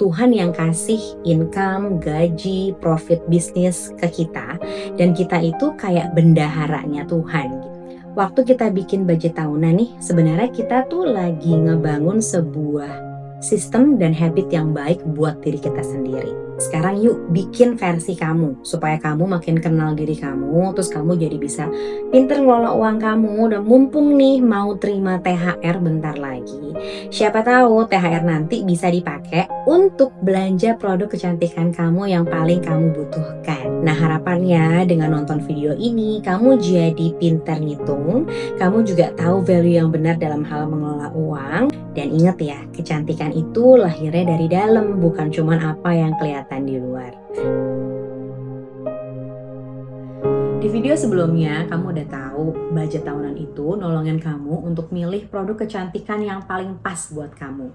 Tuhan yang kasih income, gaji, profit bisnis ke kita, dan kita itu kayak bendaharanya Tuhan. Waktu kita bikin budget tahunan nih, sebenarnya kita tuh lagi ngebangun sebuah sistem dan habit yang baik buat diri kita sendiri. Sekarang yuk bikin versi kamu, supaya kamu makin kenal diri kamu, terus kamu jadi bisa pinter ngelola uang kamu, dan mumpung nih mau terima THR bentar lagi. Siapa tahu THR nanti bisa dipakai untuk belanja produk kecantikan kamu yang paling kamu butuhkan. Nah, harapannya dengan nonton video ini, kamu jadi pinter ngitung, kamu juga tahu value yang benar dalam hal mengelola uang. Dan ingat ya, kecantikan itu lahirnya dari dalam, bukan cuman apa yang kelihatan di luar. Di video sebelumnya, kamu udah tahu budget tahunan itu nolongin kamu untuk milih produk kecantikan yang paling pas buat kamu.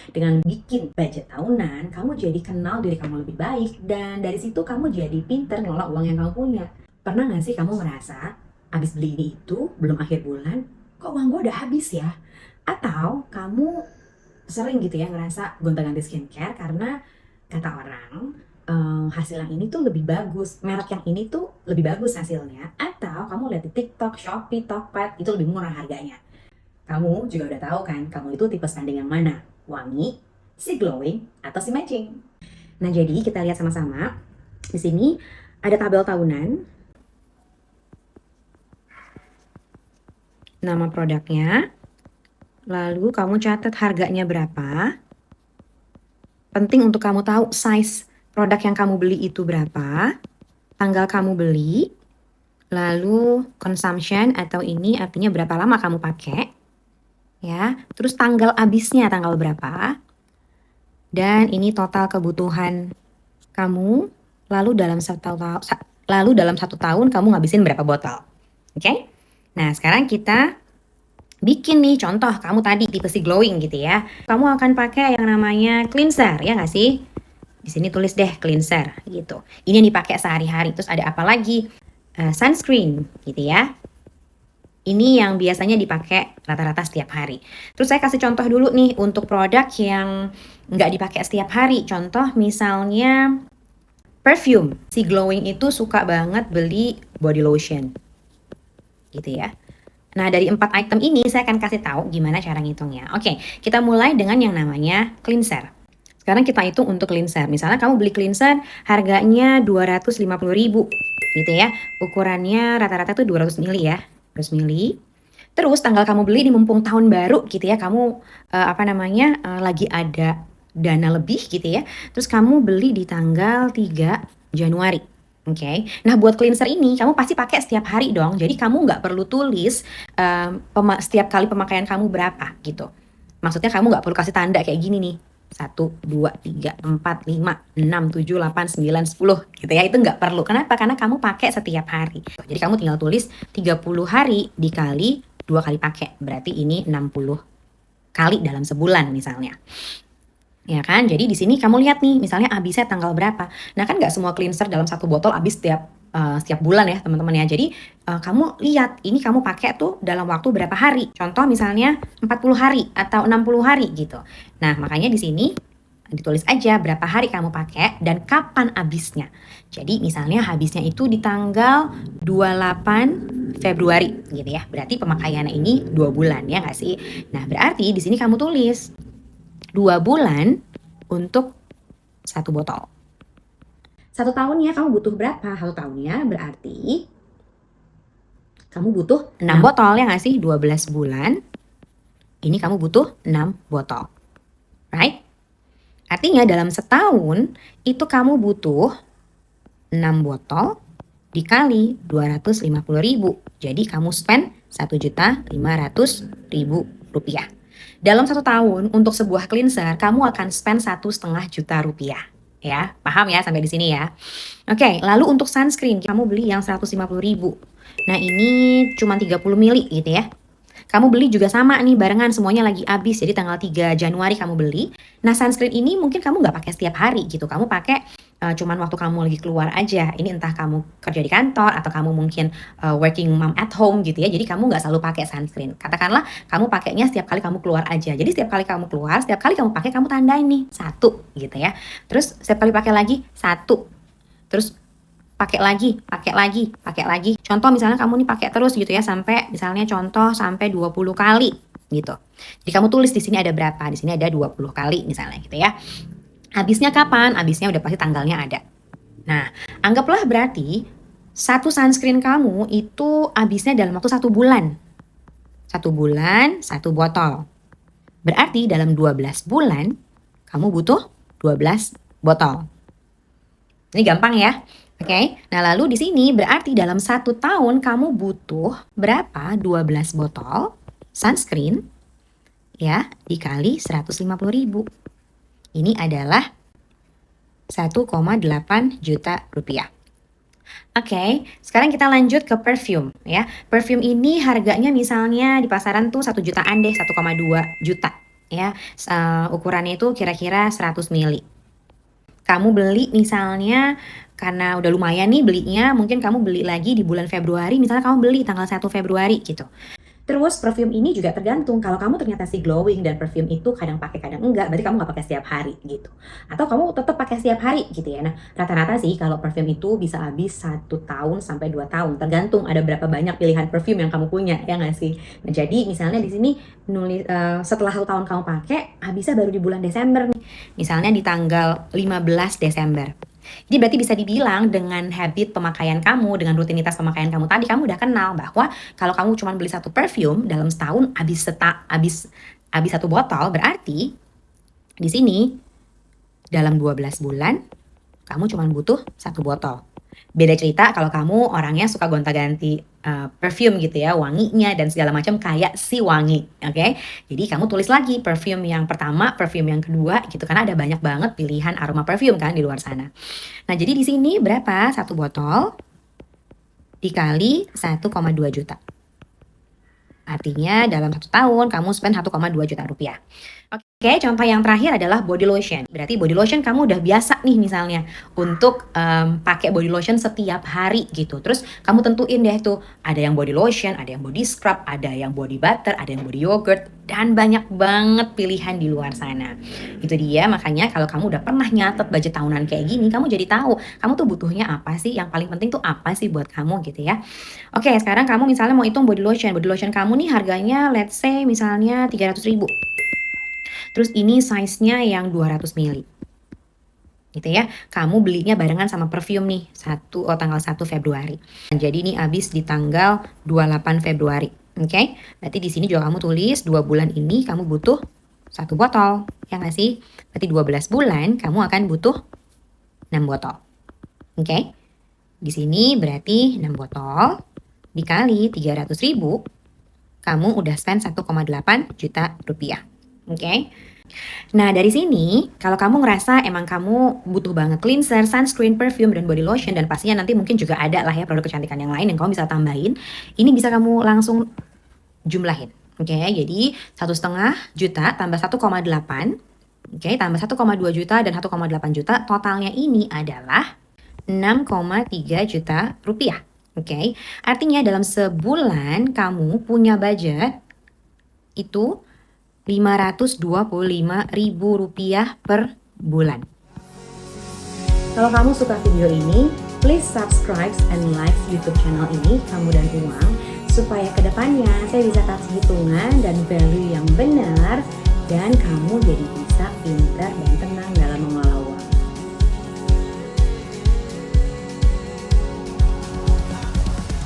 Dengan bikin budget tahunan, kamu jadi kenal diri kamu lebih baik, dan dari situ kamu jadi pinter ngelola uang yang kamu punya. Pernah gak sih kamu merasa, abis beli ini itu, belum akhir bulan, kok uang gue udah habis ya? Atau kamu sering gitu ya ngerasa gonta-ganti skincare karena kata orang hasil yang ini tuh lebih bagus, merek yang ini tuh lebih bagus hasilnya. Atau kamu lihat di TikTok, Shopee, Tokped itu lebih murah harganya. Kamu juga udah tahu kan, kamu itu tipe spending yang mana? Wangi, si glowing, atau si matching? Nah, jadi kita lihat sama-sama. Di sini ada tabel tahunan, nama produknya, lalu kamu catat harganya berapa. Penting untuk kamu tahu size produk yang kamu beli itu berapa, tanggal kamu beli, lalu consumption atau ini artinya berapa lama kamu pakai, ya. Terus tanggal habisnya tanggal berapa, dan ini total kebutuhan kamu. Lalu dalam satu tahun kamu ngabisin berapa botol, oke? Nah, sekarang kita bikin nih contoh, kamu tadi tipe si glowing gitu ya. Kamu akan pakai yang namanya cleanser, ya nggak sih? Di sini tulis deh cleanser gitu. Ini yang dipakai sehari-hari. Terus ada apa lagi? Sunscreen gitu ya. Ini yang biasanya dipakai rata-rata setiap hari. Terus saya kasih contoh dulu nih untuk produk yang nggak dipakai setiap hari. Contoh misalnya perfume. Si glowing itu suka banget beli body lotion gitu ya. Nah, dari 4 item ini saya akan kasih tahu gimana cara ngitungnya. Oke, kita mulai dengan yang namanya cleanser. Sekarang kita hitung untuk cleanser. Misalnya kamu beli cleanser harganya 250.000 gitu ya. Ukurannya rata-rata tuh 200 ml ya. 200 ml. Terus tanggal kamu beli di mumpung tahun baru gitu ya. Kamu lagi ada dana lebih gitu ya. Terus kamu beli di tanggal 3 Januari. Oke, nah buat cleanser ini kamu pasti pakai setiap hari dong. Jadi kamu nggak perlu tulis setiap kali pemakaian kamu berapa gitu. Maksudnya kamu nggak perlu kasih tanda kayak gini nih. 1, 2, 3, 4, 5, 6, 7, 8, 9, 10 gitu ya. Itu nggak perlu. Kenapa? Karena kamu pakai setiap hari. Jadi kamu tinggal tulis 30 hari dikali 2 kali pakai. Berarti ini 60 kali dalam sebulan misalnya. Ya kan, jadi di sini kamu lihat nih, misalnya habisnya tanggal berapa. Nah kan nggak semua cleanser dalam satu botol habis setiap bulan ya teman-teman ya. Jadi kamu lihat ini kamu pakai tuh dalam waktu berapa hari. Contoh misalnya 40 hari atau 60 hari gitu. Nah makanya di sini ditulis aja berapa hari kamu pakai dan kapan habisnya. Jadi misalnya habisnya itu di tanggal 28 Februari gitu ya. Berarti pemakaiannya ini 2 bulan ya nggak sih? Nah berarti di sini kamu tulis 2 bulan untuk 1 botol. 1 tahunnya kamu butuh berapa? 1 tahunnya berarti kamu butuh 6 botol ya nggak sih? 12 bulan. Ini kamu butuh 6 botol. Right? Artinya dalam setahun itu kamu butuh 6 botol dikali 250.000. Jadi kamu spend 1.500.000 rupiah. Dalam 1 tahun untuk sebuah cleanser kamu akan spend 1,5 juta rupiah. Ya, paham ya sampai di sini ya. Oke, lalu untuk sunscreen kamu beli yang 150.000. Nah ini cuma 30 ml gitu ya. Kamu beli juga sama nih barengan semuanya lagi habis. Jadi tanggal 3 Januari kamu beli. Nah sunscreen ini mungkin kamu nggak pakai setiap hari gitu. Kamu pakai cuman waktu kamu lagi keluar aja, ini entah kamu kerja di kantor atau kamu mungkin, working mom at home gitu ya, jadi kamu nggak selalu pakai sunscreen. Katakanlah kamu pakainya setiap kali kamu keluar aja, jadi setiap kali kamu keluar, setiap kali kamu pakai kamu tandain nih, satu gitu ya. Terus setiap kali pakai lagi, satu. Terus pakai lagi, pakai lagi, pakai lagi. Contoh misalnya kamu nih pakai terus gitu ya, sampai misalnya contoh sampai 20 kali gitu. Jadi kamu tulis di sini ada berapa, di sini ada 20 kali misalnya gitu ya. Habisnya kapan? Habisnya udah pasti tanggalnya ada. Nah, anggaplah berarti satu sunscreen kamu itu habisnya dalam waktu 1 bulan. 1 bulan, 1 botol. Berarti dalam 12 bulan, kamu butuh 12 botol. Ini gampang ya. Oke, nah lalu di sini berarti dalam 1 tahun kamu butuh berapa? 12 botol sunscreen ya, dikali 150.000. Ini adalah 1,8 juta rupiah. Oke, sekarang kita lanjut ke perfume ya. Perfume ini harganya misalnya di pasaran tuh 1 jutaan deh, 1,2 juta ya. Ukurannya itu kira-kira 100 ml. Kamu beli misalnya karena udah lumayan nih belinya, mungkin kamu beli lagi di bulan Februari, misalnya kamu beli tanggal 1 Februari gitu. Terus perfume ini juga tergantung, kalau kamu ternyata si glowing dan perfume itu kadang pakai kadang enggak, berarti kamu nggak pakai setiap hari gitu. Atau kamu tetap pakai setiap hari gitu ya. Nah, rata-rata sih kalau perfume itu bisa habis 1 tahun sampai 2 tahun, tergantung ada berapa banyak pilihan perfume yang kamu punya, ya nggak sih? Nah, jadi misalnya di sini nulis setelah 1 tahun kamu pakai, habisnya baru di bulan Desember nih. Misalnya di tanggal 15 Desember. Jadi berarti bisa dibilang dengan habit pemakaian kamu, dengan rutinitas pemakaian kamu tadi, kamu udah kenal bahwa kalau kamu cuma beli satu perfume dalam setahun habis 1 botol, berarti di sini dalam 12 bulan kamu cuma butuh 1 botol. Beda cerita kalau kamu orangnya suka gonta-ganti perfume gitu ya, wanginya dan segala macam kayak si wangi, oke? Jadi kamu tulis lagi perfume yang pertama, perfume yang kedua gitu, karena ada banyak banget pilihan aroma perfume kan di luar sana. Nah, jadi di sini berapa? 1 botol dikali 1,2 juta. Artinya dalam 1 tahun kamu spend 1,2 juta rupiah. Oke, contoh yang terakhir adalah body lotion. Berarti body lotion kamu udah biasa nih misalnya untuk pakai body lotion setiap hari gitu. Terus kamu tentuin deh tuh, ada yang body lotion, ada yang body scrub, ada yang body butter, ada yang body yogurt, dan banyak banget pilihan di luar sana. Itu dia, makanya kalau kamu udah pernah nyatet budget tahunan kayak gini, kamu jadi tahu kamu tuh butuhnya apa sih, yang paling penting tuh apa sih buat kamu gitu ya. Oke, sekarang kamu misalnya mau hitung body lotion. Body lotion kamu nih harganya let's say misalnya 300.000. Terus ini size-nya yang 200 ml. Gitu ya. Kamu belinya barengan sama perfume nih, tanggal 1 Februari. Jadi ini habis di tanggal 28 Februari. Oke? Berarti di sini juga kamu tulis 2 bulan ini kamu butuh 1 botol. Ya nggak sih? Berarti 12 bulan kamu akan butuh 6 botol. Oke? Di sini berarti 6 botol dikali 300.000, kamu udah spend 1,8 juta rupiah. Oke? Nah, dari sini kalau kamu ngerasa emang kamu butuh banget cleanser, sunscreen, perfume, dan body lotion, dan pastinya nanti mungkin juga ada lah ya produk kecantikan yang lain yang kamu bisa tambahin, ini bisa kamu langsung jumlahin. Oke, jadi 1,5 juta tambah 1,8, oke, tambah 1,2 juta dan 1,8 juta, totalnya ini adalah 6,3 juta rupiah. Oke, artinya dalam sebulan kamu punya budget itu Rp525.000 per bulan. Kalau kamu suka video ini, please subscribe and like YouTube channel ini, Kamu dan Uang, supaya kedepannya saya bisa kasih hitungan dan value yang benar, dan kamu jadi bisa pintar dan tenang dalam mengelola uang.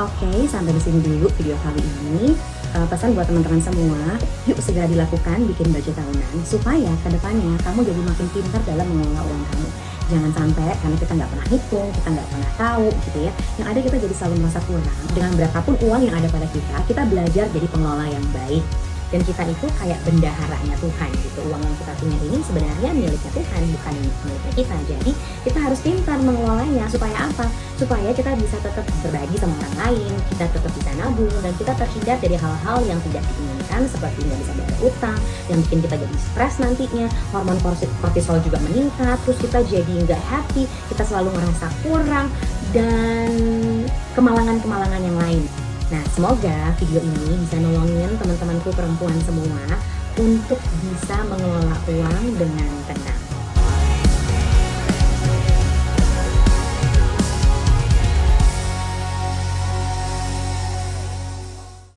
Oke, sampai di sini dulu video kali ini. Pesan buat teman-teman semua, yuk segera dilakukan bikin budget tahunan supaya kedepannya kamu jadi makin pintar dalam mengelola uang kamu. Jangan sampai karena kita nggak pernah hitung, kita nggak pernah tahu gitu ya, yang ada kita jadi selalu merasa kurang. Dengan berapapun uang yang ada pada kita belajar jadi pengelola yang baik. Dan kita itu kayak bendaharanya Tuhan gitu. Uang yang kita punya ini sebenarnya miliknya Tuhan, bukan miliknya kita. Jadi kita harus pintar mengelolanya supaya apa? Supaya kita bisa tetap berbagi sama orang lain, kita tetap bisa nabung, dan kita terhindar dari hal-hal yang tidak diinginkan seperti nggak bisa bayar utang, yang bikin kita jadi stres nantinya, hormon kortisol juga meningkat, terus kita jadi nggak happy, kita selalu ngerasa kurang, dan kemalangan-kemalangan yang lain. Nah, semoga video ini bisa nolongin teman-temanku perempuan semua untuk bisa mengelola uang dengan tenang.